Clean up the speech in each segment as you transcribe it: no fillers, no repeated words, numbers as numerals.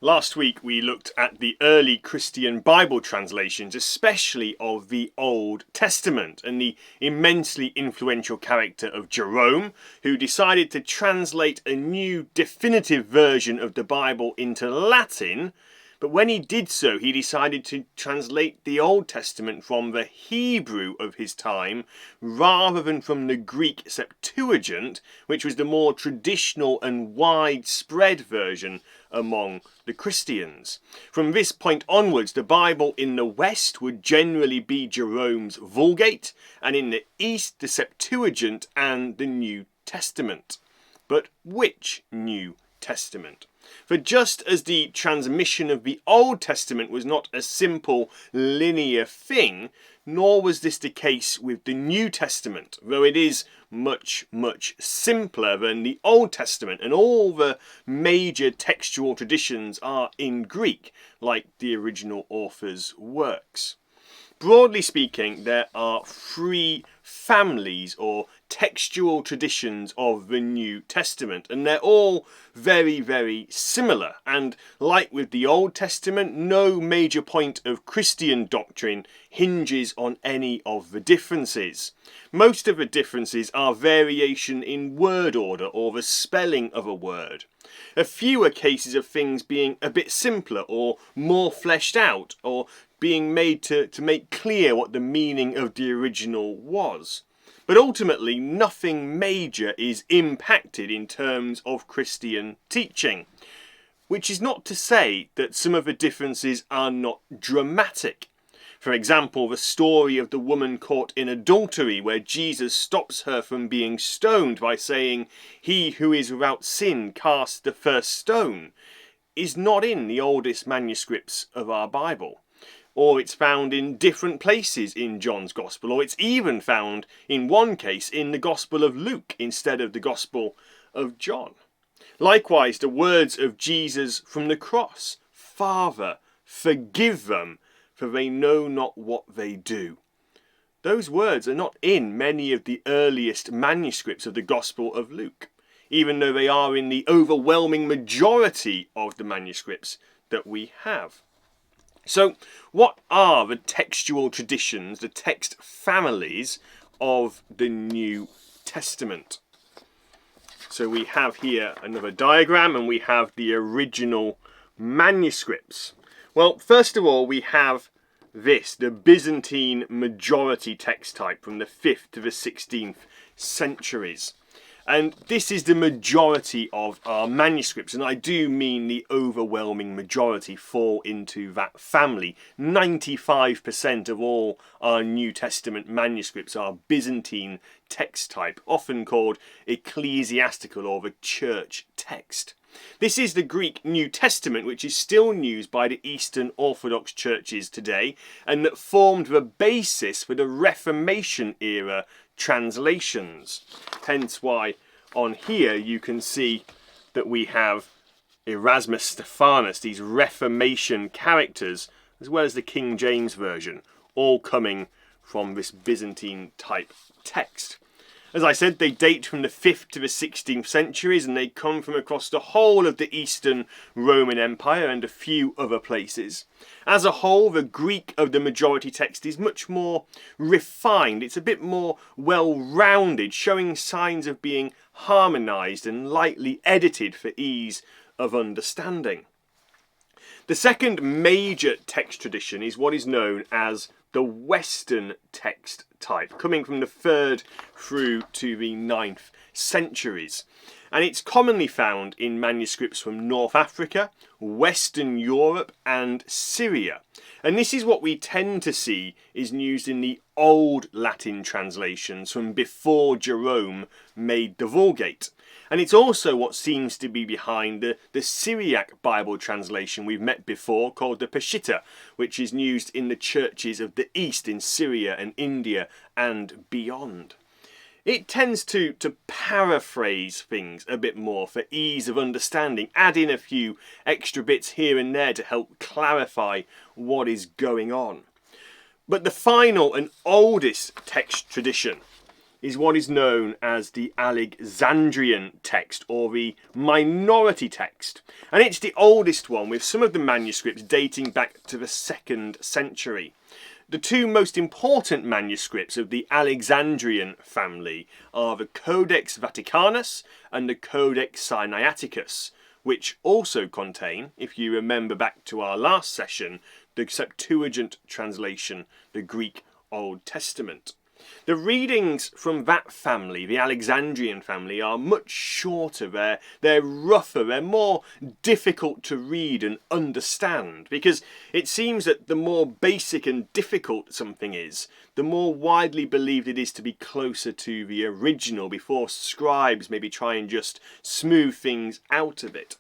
Last week we looked at the early Christian Bible translations, especially of the Old Testament, and the immensely influential character of Jerome, who decided to translate a new definitive version of the Bible into Latin. But when he did so, he decided to translate the Old Testament from the Hebrew of his time rather than from the Greek Septuagint, which was the more traditional and widespread version among the Christians. From this point onwards, the Bible in the West would generally be Jerome's Vulgate, and in the East, the Septuagint and the New Testament. But which New Testament? For just as the transmission of the Old Testament was not a simple linear thing, nor was this the case with the New Testament, though it is much simpler than the Old Testament, and all the major textual traditions are in Greek, like the original author's works. Broadly speaking, there are three families or textual traditions of the New Testament, and they're all very similar. And like with the Old Testament, no major point of Christian doctrine hinges on any of the differences. Most of the differences are variation in word order or the spelling of a word. A few are cases of things being a bit simpler or more fleshed out, or being made to make clear what the meaning of the original was. But ultimately, nothing major is impacted in terms of Christian teaching, which is not to say that some of the differences are not dramatic. For example, the story of the woman caught in adultery, where Jesus stops her from being stoned by saying, "He who is without sin cast the first stone," is not in the oldest manuscripts of our Bible. Or it's found in different places in John's Gospel, or it's even found in one case in the Gospel of Luke instead of the Gospel of John. Likewise, the words of Jesus from the cross, "Father, forgive them, for they know not what they do." Those words are not in many of the earliest manuscripts of the Gospel of Luke, even though they are in the overwhelming majority of the manuscripts that we have. So, what are the textual traditions, the text families of the New Testament? So we have here another diagram, and we have the original manuscripts. Well, first of all, we have this, the Byzantine majority text type from the 5th to the 16th centuries. And this is the majority of our manuscripts, and I do mean the overwhelming majority fall into that family. 95% of all our New Testament manuscripts are Byzantine text type, often called ecclesiastical or the church text. This is the Greek New Testament, which is still used by the Eastern Orthodox churches today, and that formed the basis for the Reformation Era translations. Hence why on here you can see that we have Erasmus, Stephanus, these Reformation characters, as well as the King James Version, all coming from this Byzantine type text. As I said, they date from the 5th to the 16th centuries, and they come from across the whole of the Eastern Roman Empire and a few other places. As a whole, the Greek of the majority text is much more refined. It's a bit more well-rounded, showing signs of being harmonized and lightly edited for ease of understanding. The second major text tradition is what is known as the Western text type, coming from the 3rd through to the 9th centuries. And it's commonly found in manuscripts from North Africa, Western Europe and Syria. And this is what we tend to see is used in the old Latin translations from before Jerome made the Vulgate. And it's also what seems to be behind the Syriac Bible translation we've met before, called the Peshitta, which is used in the churches of the East in Syria and India and beyond. It tends to paraphrase things a bit more for ease of understanding, add in a few extra bits here and there to help clarify what is going on. But the final and oldest text tradition is what is known as the Alexandrian text, or the minority text. And it's the oldest one, with some of the manuscripts dating back to the 2nd century. The two most important manuscripts of the Alexandrian family are the Codex Vaticanus and the Codex Sinaiticus, which also contain, if you remember back to our last session, the Septuagint translation, the Greek Old Testament. The readings from that family, the Alexandrian family, are much shorter, they're rougher, they're more difficult to read and understand, because it seems that the more basic and difficult something is, the more widely believed it is to be closer to the original, before scribes maybe try and just smooth things out of it.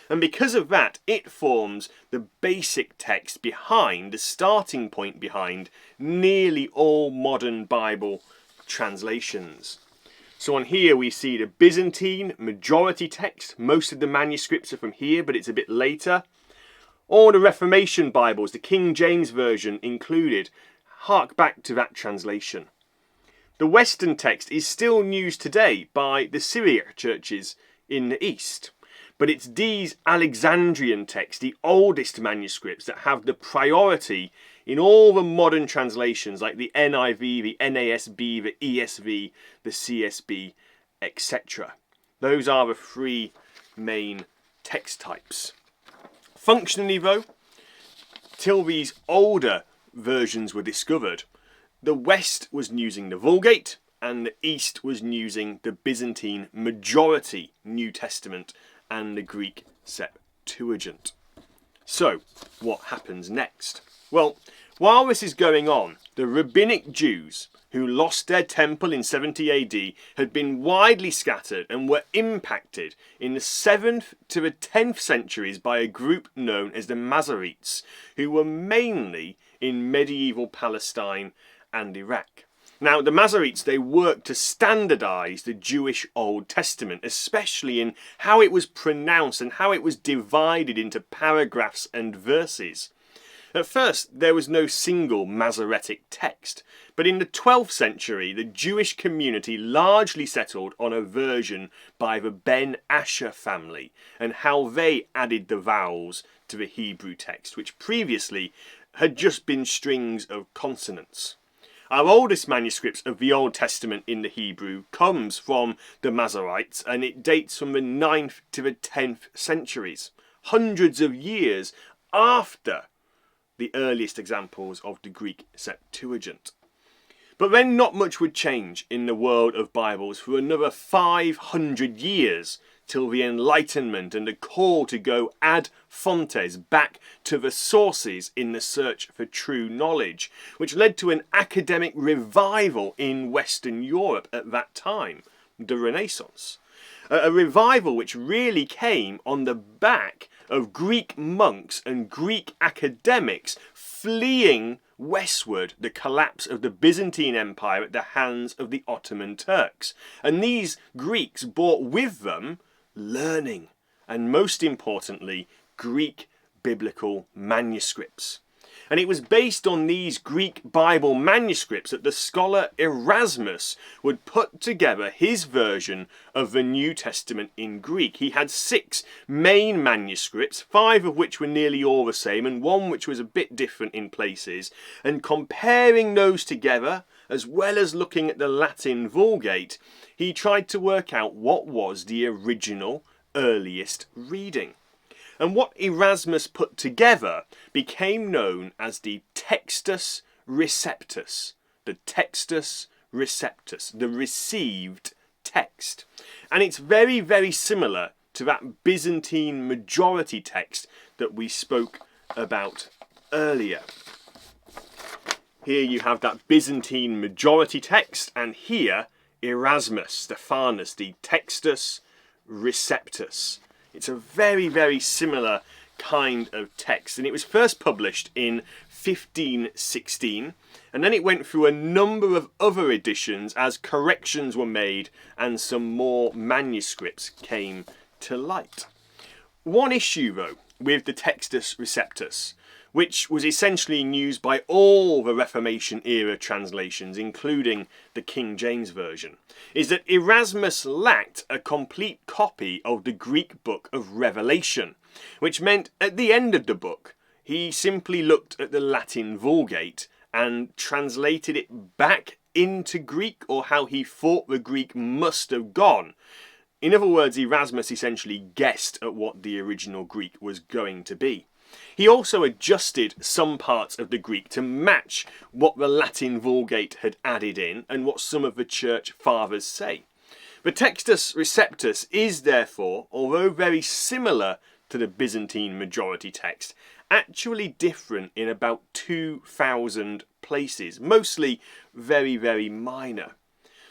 And because of that, it forms the basic text behind, the starting point behind, nearly all modern Bible translations. So on here we see the Byzantine majority text. Most of the manuscripts are from here, but it's a bit later. All the Reformation Bibles, the King James Version included, hark back to that translation. The Western text is still used today by the Syriac churches in the East. But it's these Alexandrian texts, the oldest manuscripts, that have the priority in all the modern translations like the NIV, the NASB, the ESV, the CSB, etc. Those are the three main text types. Functionally though, till these older versions were discovered, the West was using the Vulgate and the East was using the Byzantine majority New Testament and the Greek Septuagint. So, what happens next? Well, while this is going on, the rabbinic Jews who lost their temple in 70 AD had been widely scattered and were impacted in the 7th to the 10th centuries by a group known as the Masoretes, who were mainly in medieval Palestine and Iraq. Now, the Masoretes, they worked to standardise the Jewish Old Testament, especially in how it was pronounced and how it was divided into paragraphs and verses. At first, there was no single Masoretic text, but in the 12th century, the Jewish community largely settled on a version by the Ben Asher family and how they added the vowels to the Hebrew text, which previously had just been strings of consonants. Our oldest manuscripts of the Old Testament in the Hebrew comes from the Masoretes, and it dates from the 9th to the 10th centuries, hundreds of years after the earliest examples of the Greek Septuagint. But then not much would change in the world of Bibles for another 500 years till the Enlightenment and the call to go ad fontes, back to the sources in the search for true knowledge, which led to an academic revival in Western Europe at that time, the Renaissance. A revival which really came on the back of Greek monks and Greek academics fleeing westward the collapse of the Byzantine Empire at the hands of the Ottoman Turks. And these Greeks brought with them learning, and most importantly, Greek biblical manuscripts. And it was based on these Greek Bible manuscripts that the scholar Erasmus would put together his version of the New Testament in Greek. He had 6 main manuscripts, 5 of which were nearly all the same and 1 which was a bit different in places, and comparing those together, as well as looking at the Latin Vulgate, he tried to work out what was the original, earliest reading. And what Erasmus put together became known as the Textus Receptus. The Textus Receptus, the received text. And it's very, very similar to that Byzantine majority text that we spoke about earlier. Here you have that Byzantine majority text, and here Erasmus, Stephanus, the Textus Receptus. It's a very, very similar kind of text, and it was first published in 1516, and then it went through a number of other editions as corrections were made and some more manuscripts came to light. One issue, though, with the Textus Receptus which was essentially used by all the Reformation era translations, including the King James Version, is that Erasmus lacked a complete copy of the Greek book of Revelation, which meant at the end of the book, he simply looked at the Latin Vulgate and translated it back into Greek, or how he thought the Greek must have gone. In other words, Erasmus essentially guessed at what the original Greek was going to be. He also adjusted some parts of the Greek to match what the Latin Vulgate had added in and what some of the church fathers say. The Textus Receptus is therefore, although very similar to the Byzantine majority text, actually different in about 2,000 places, mostly very, very minor.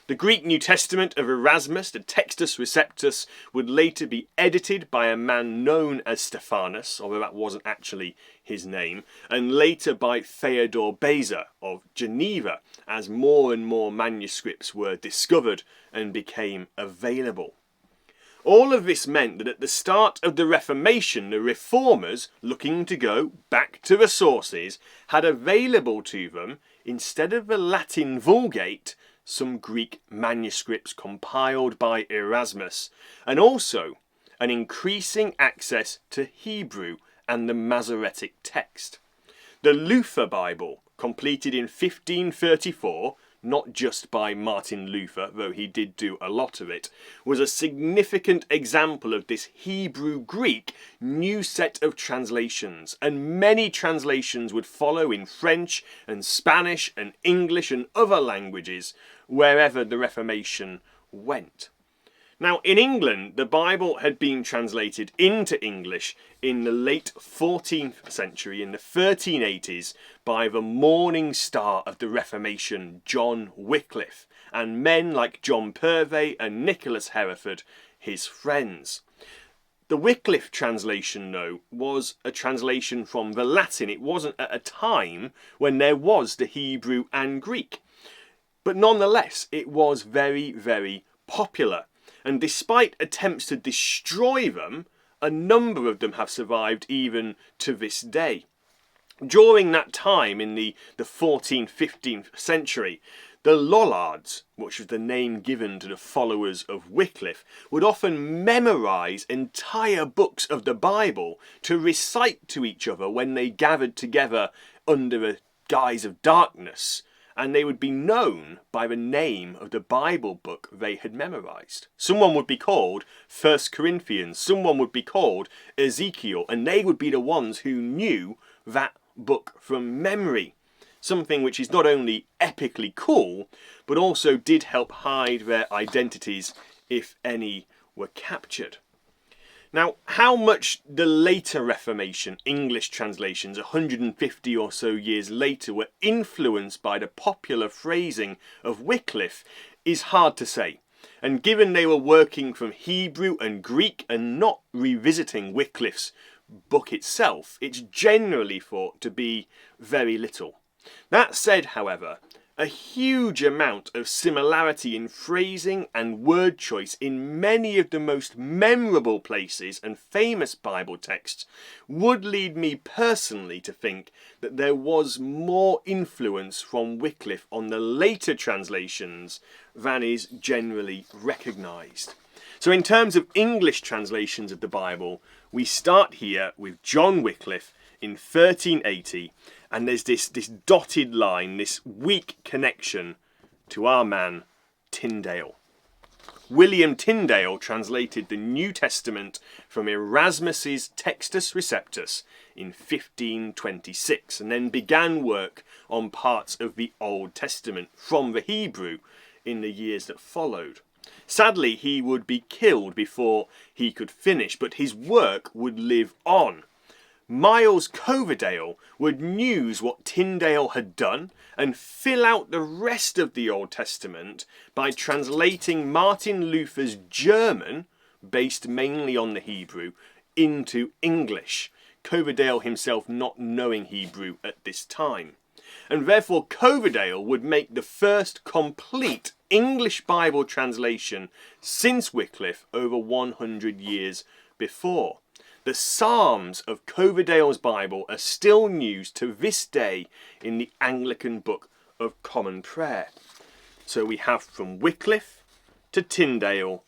The Greek New Testament of Erasmus, the Textus Receptus, would later be edited by a man known as Stephanus, although that wasn't actually his name, and later by Theodore Beza of Geneva, as more and more manuscripts were discovered and became available. All of this meant that at the start of the Reformation, the reformers, looking to go back to the sources, had available to them, instead of the Latin Vulgate, some Greek manuscripts compiled by Erasmus, and also an increasing access to Hebrew and the Masoretic text. The Luther Bible, completed in 1534, not just by Martin Luther, though he did do a lot of it, was a significant example of this Hebrew-Greek new set of translations, and many translations would follow in French and Spanish and English and other languages wherever the Reformation went. Now, in England, the Bible had been translated into English in the late 14th century, in the 1380s, by the morning star of the Reformation, John Wycliffe, and men like John Purvey and Nicholas Hereford, his friends. The Wycliffe translation, though, was a translation from the Latin. It wasn't at a time when there was the Hebrew and Greek. But nonetheless, it was very, very popular. And despite attempts to destroy them, a number of them have survived even to this day. During that time, in the 14th, 15th century, the Lollards, which was the name given to the followers of Wycliffe, would often memorise entire books of the Bible to recite to each other when they gathered together under a guise of darkness, and they would be known by the name of the Bible book they had memorised. Someone would be called 1 Corinthians, someone would be called Ezekiel, and they would be the ones who knew that book from memory. Something which is not only epically cool, but also did help hide their identities if any were captured. Now, how much the later Reformation English translations, 150 or so years later, were influenced by the popular phrasing of Wycliffe is hard to say. And given they were working from Hebrew and Greek and not revisiting Wycliffe's book itself, it's generally thought to be very little. That said, however, a huge amount of similarity in phrasing and word choice in many of the most memorable places and famous Bible texts would lead me personally to think that there was more influence from Wycliffe on the later translations than is generally recognised. So in terms of English translations of the Bible, we start here with John Wycliffe in 1380, and there's this dotted line, this weak connection to our man Tyndale. William Tyndale translated the New Testament from Erasmus's Textus Receptus in 1526, and then began work on parts of the Old Testament from the Hebrew in the years that followed. Sadly, he would be killed before he could finish, but his work would live on. Miles Coverdale would muse what Tyndale had done and fill out the rest of the Old Testament by translating Martin Luther's German, based mainly on the Hebrew, into English, Coverdale himself not knowing Hebrew at this time. And therefore Coverdale would make the first complete English Bible translation since Wycliffe over 100 years before. The Psalms of Coverdale's Bible are still used to this day in the Anglican Book of Common Prayer. So we have from Wycliffe to Tyndale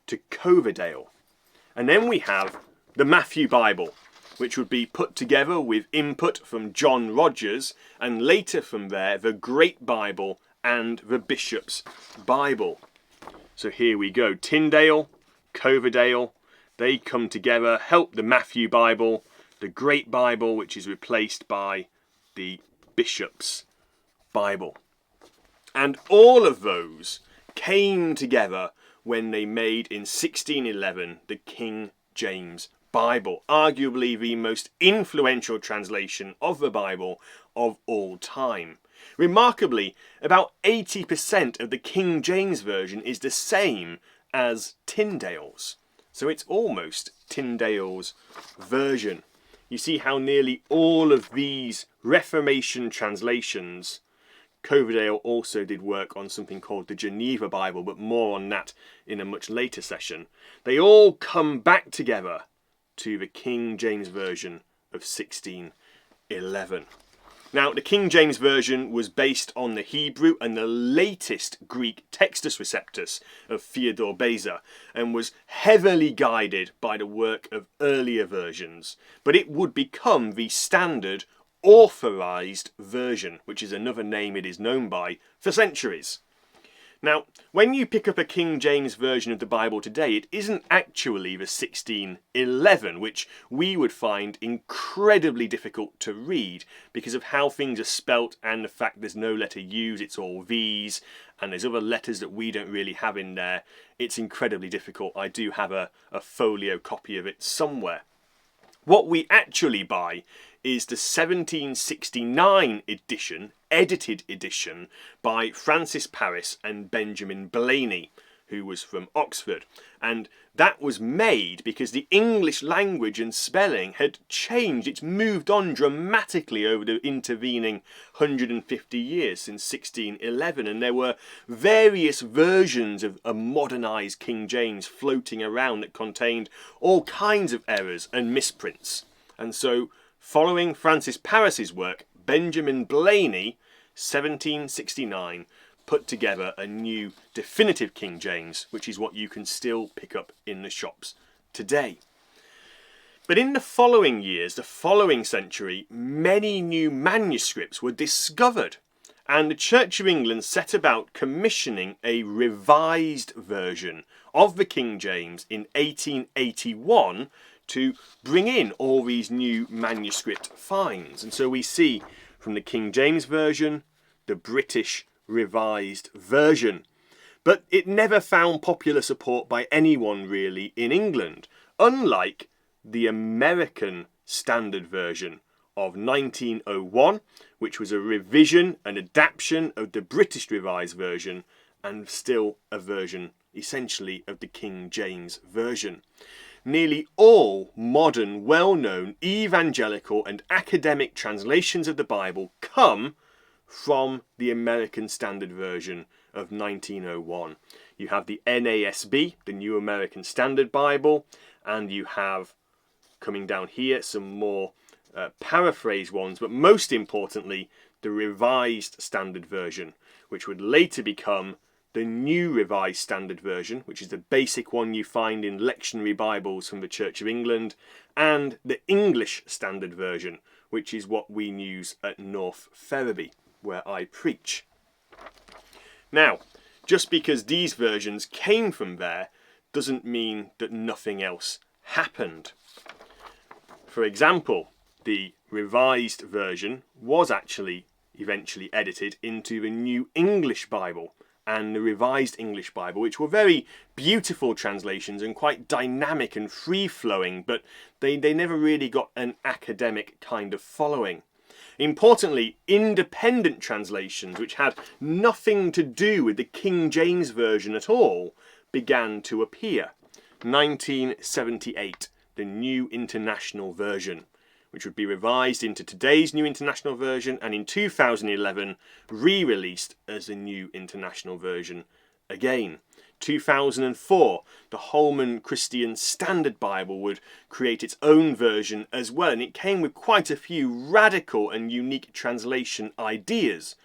to Coverdale. And then we have the Matthew Bible, which would be put together with input from John Rogers, and later from there the Great Bible and the Bishop's Bible. So here we go, Tyndale, Coverdale, they come together, help the Matthew Bible, the Great Bible, which is replaced by the Bishop's Bible. And all of those came together when they made in 1611 the King James Bible, arguably the most influential translation of the Bible of all time. Remarkably, about 80% of the King James Version is the same as Tyndale's. So it's almost Tyndale's version. You see how nearly all of these Reformation translations, Coverdale also did work on something called the Geneva Bible, but more on that in a much later session. They all come back together to the King James Version of 1611. Now, the King James Version was based on the Hebrew and the latest Greek Textus Receptus of Theodore Beza, and was heavily guided by the work of earlier versions, but it would become the standard authorized version, which is another name it is known by, for centuries. Now, when you pick up a King James Version of the Bible today, it isn't actually the 1611, which we would find incredibly difficult to read because of how things are spelt and the fact there's no letter U's, it's all V's, and there's other letters that we don't really have in there. It's incredibly difficult. I do have a folio copy of it somewhere. What we actually buy is the 1769 edition, edited edition, by Francis Parris and Benjamin Blaney, who was from Oxford. And that was made because the English language and spelling had changed. It's moved on dramatically over the intervening 150 years since 1611. And there were various versions of a modernised King James floating around that contained all kinds of errors and misprints. And so, following Francis Parris's work, Benjamin Blaney, 1769, put together a new definitive King James, which is what you can still pick up in the shops today. But in the following years, the following century, many new manuscripts were discovered, and the Church of England set about commissioning a revised version of the King James in 1881 to bring in all these new manuscript finds. And so we see from the King James Version, the British Revised Version. But it never found popular support by anyone really in England, unlike the American Standard Version of 1901, which was a revision and adaptation of the British Revised Version, and still a version essentially of the King James Version. Nearly all modern, well-known evangelical and academic translations of the Bible come from the American Standard Version of 1901. You have the NASB, the New American Standard Bible, and you have, coming down here, some more paraphrased ones, but most importantly, the Revised Standard Version, which would later become the New Revised Standard Version, which is the basic one you find in lectionary Bibles from the Church of England, and the English Standard Version, which is what we use at North Ferriby, where I preach. Now, just because these versions came from there doesn't mean that nothing else happened. For example, the Revised Version was actually eventually edited into the New English Bible and the Revised English Bible, which were very beautiful translations and quite dynamic and free-flowing, but they never really got an academic kind of following. Importantly, independent translations, which had nothing to do with the King James Version at all, began to appear. 1978, the New International Version, which would be revised into today's New International Version, and in 2011 re-released as the New International Version again. 2004, the Holman Christian Standard Bible would create its own version as well, and it came with quite a few radical and unique translation ideas.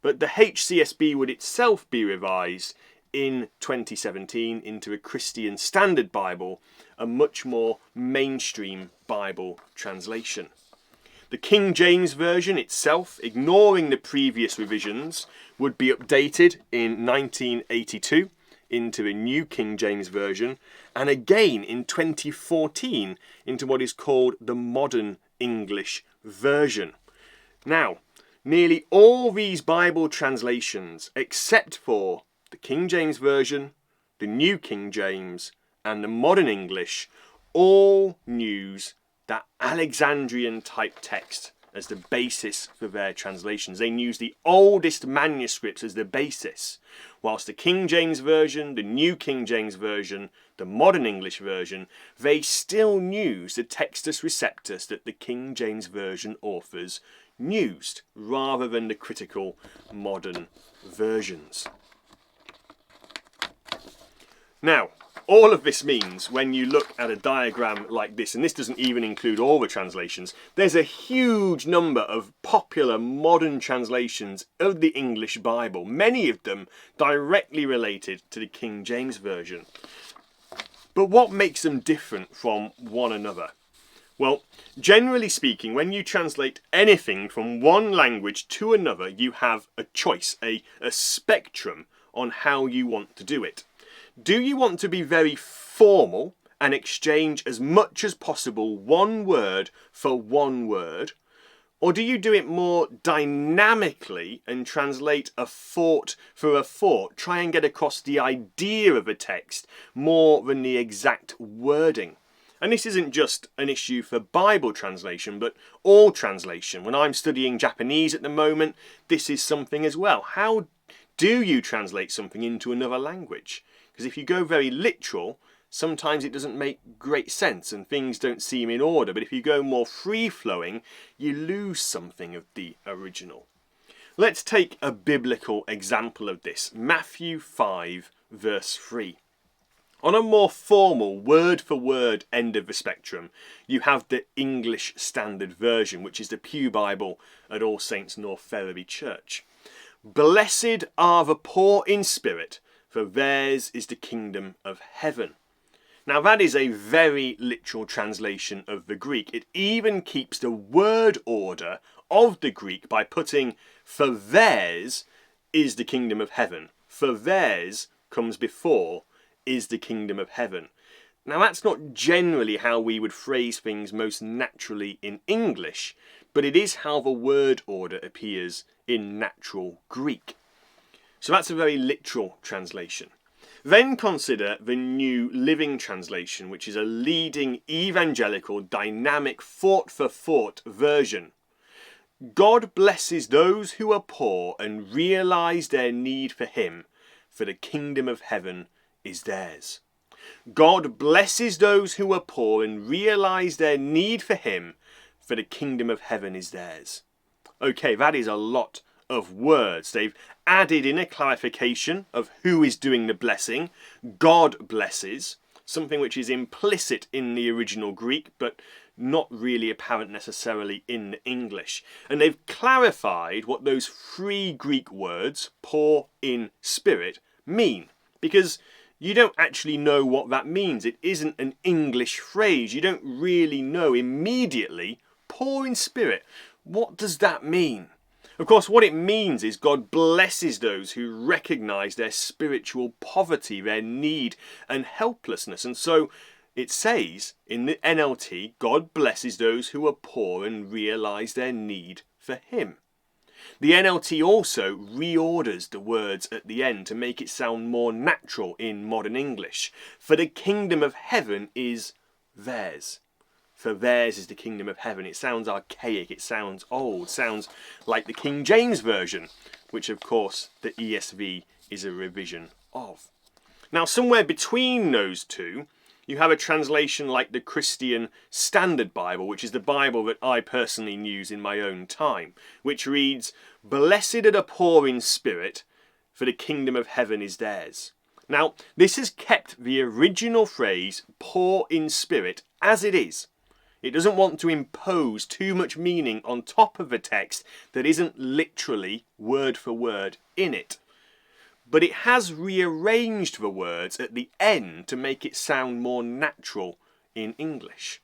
But the HCSB would itself be revised in 2017 into a Christian Standard Bible, a much more mainstream Bible translation. The King James Version itself, ignoring the previous revisions, would be updated in 1982 into a new King James Version, and again in 2014 into what is called the Modern English Version. Now, nearly all these Bible translations, except for the King James Version, the New King James, and the Modern English, all use that Alexandrian type text as the basis for their translations. They use the oldest manuscripts as the basis, whilst the King James Version, the New King James Version, the Modern English Version, they still use the Textus Receptus that the King James Version authors used, rather than the critical modern versions. Now, all of this means when you look at a diagram like this, and this doesn't even include all the translations, there's a huge number of popular modern translations of the English Bible, many of them directly related to the King James Version. But what makes them different from one another? Well, generally speaking, when you translate anything from one language to another, you have a choice, a spectrum on how you want to do it. Do you want to be very formal and exchange as much as possible one word for one word? Or do you do it more dynamically and translate a thought for a thought, try and get across the idea of a text more than the exact wording? And this isn't just an issue for Bible translation, but all translation. When I'm studying Japanese at the moment, this is something as well. How do you translate something into another language? Because if you go very literal, sometimes it doesn't make great sense and things don't seem in order. But if you go more free-flowing, you lose something of the original. Let's take a biblical example of this. Matthew 5, verse 3. On a more formal word-for-word end of the spectrum, you have the English Standard Version, which is the Pew Bible at All Saints North Ferriby Church. Blessed are the poor in spirit, for theirs is the kingdom of heaven. Now that is a very literal translation of the Greek. It even keeps the word order of the Greek by putting, for theirs is the kingdom of heaven. For theirs comes before is the kingdom of heaven. Now that's not generally how we would phrase things most naturally in English, but it is how the word order appears in natural Greek. So that's a very literal translation. Then consider the New Living Translation, which is a leading evangelical dynamic thought-for-thought version. God blesses those who are poor and realise their need for him, for the kingdom of heaven is theirs. God blesses those who are poor and realise their need for him, for the kingdom of heaven is theirs. Okay, that is a lot of words. They've added in a clarification of who is doing the blessing. God blesses, something which is implicit in the original Greek, but not really apparent necessarily in the English. And they've clarified what those three Greek words, poor in spirit, mean. Because you don't actually know what that means. It isn't an English phrase. You don't really know immediately, poor in spirit. What does that mean? Of course, what it means is God blesses those who recognise their spiritual poverty, their need and helplessness. And so it says in the NLT, God blesses those who are poor and realise their need for him. The NLT also reorders the words at the end to make it sound more natural in modern English. For the kingdom of heaven is theirs. For theirs is the kingdom of heaven. It sounds archaic, it sounds old, sounds like the King James Version, which of course the ESV is a revision of. Now somewhere between those two, you have a translation like the Christian Standard Bible, which is the Bible that I personally use in my own time, which reads, Blessed are the poor in spirit, for the kingdom of heaven is theirs. Now, this has kept the original phrase poor in spirit as it is. It doesn't want to impose too much meaning on top of a text that isn't literally word for word in it. But it has rearranged the words at the end to make it sound more natural in English.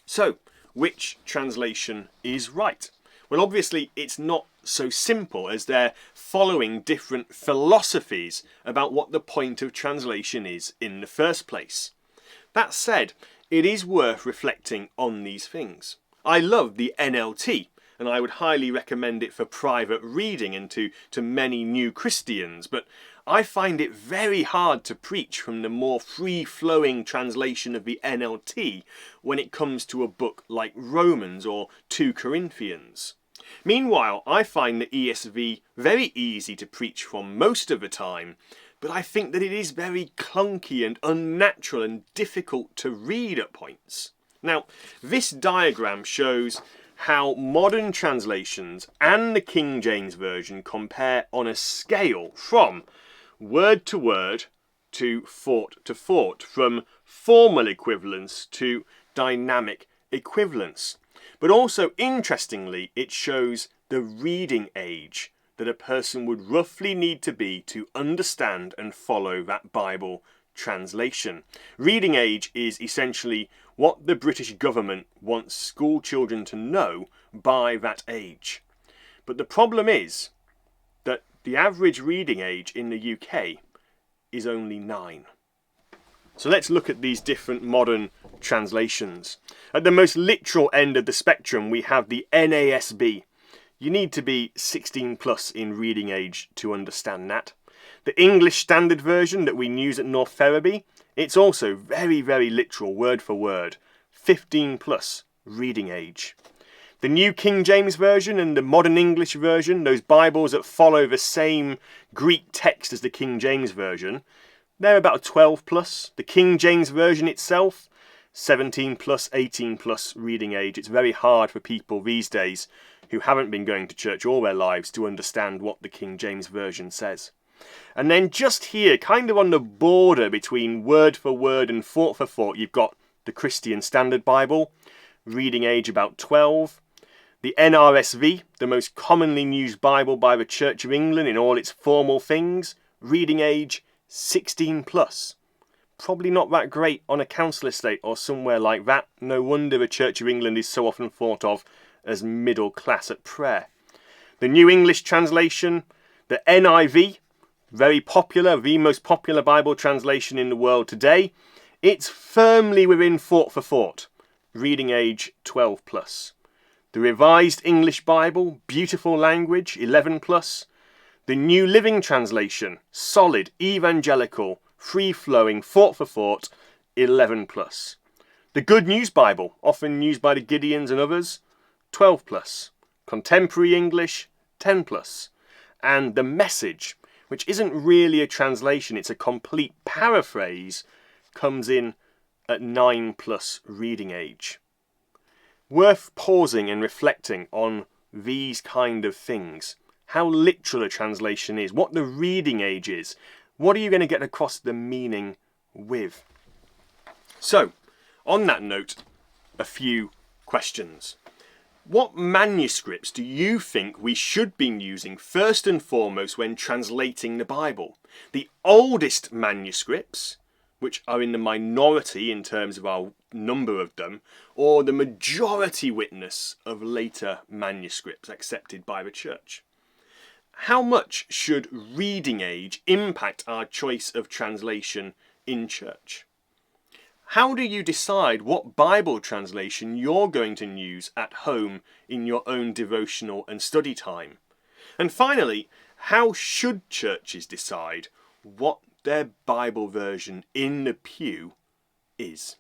So, which translation is right? Well, obviously it's not so simple, as they're following different philosophies about what the point of translation is in the first place. That said, it is worth reflecting on these things. I love the NLT, and I would highly recommend it for private reading and to many new Christians, but I find it very hard to preach from the more free-flowing translation of the NLT when it comes to a book like Romans or 2 Corinthians. Meanwhile, I find the ESV very easy to preach from most of the time, but I think that it is very clunky and unnatural and difficult to read at points. Now, this diagram shows how modern translations and the King James Version compare on a scale from word to word to thought, from formal equivalence to dynamic equivalence. But also, interestingly, it shows the reading age that a person would roughly need to be to understand and follow that Bible translation. Reading age is essentially what the British government wants school children to know by that age. But the problem is that the average reading age in the UK is only 9. So let's look at these different modern translations. At the most literal end of the spectrum, we have the NASB. You need to be 16 plus in reading age to understand that. The English Standard Version that we use at North Ferriby, it's also very, very literal, word for word. 15 plus reading age. The New King James Version and the Modern English Version, those Bibles that follow the same Greek text as the King James Version, they're about 12 plus. The King James Version itself, 17 plus, 18 plus reading age. It's very hard for people these days who haven't been going to church all their lives to understand what the King James Version says. And then just here, kind of on the border between word for word and thought for thought, you've got the Christian Standard Bible, reading age about 12. The NRSV, the most commonly used Bible by the Church of England in all its formal things, reading age 16 plus. Probably not that great on a council estate or somewhere like that. No wonder the Church of England is so often thought of as middle class at prayer. The New English Translation, the NIV, very popular, the most popular Bible translation in the world today. It's firmly within thought for thought, reading age 12 plus. The Revised English Bible, beautiful language, 11 plus. The New Living Translation, solid, evangelical, free-flowing, thought for thought, 11 plus. The Good News Bible, often used by the Gideons and others, 12 plus. Contemporary English, 10 plus. And the Message, which isn't really a translation, it's a complete paraphrase, comes in at 9 plus reading age. Worth pausing and reflecting on these kind of things. How literal a translation is, what the reading age is, what are you going to get across the meaning with? So, on that note, a few questions. What manuscripts do you think we should be using first and foremost when translating the Bible? The oldest manuscripts, which are in the minority in terms of our number of them, or the majority witness of later manuscripts accepted by the church? How much should reading age impact our choice of translation in church? How do you decide what Bible translation you're going to use at home in your own devotional and study time? And finally, how should churches decide what their Bible version in the pew is?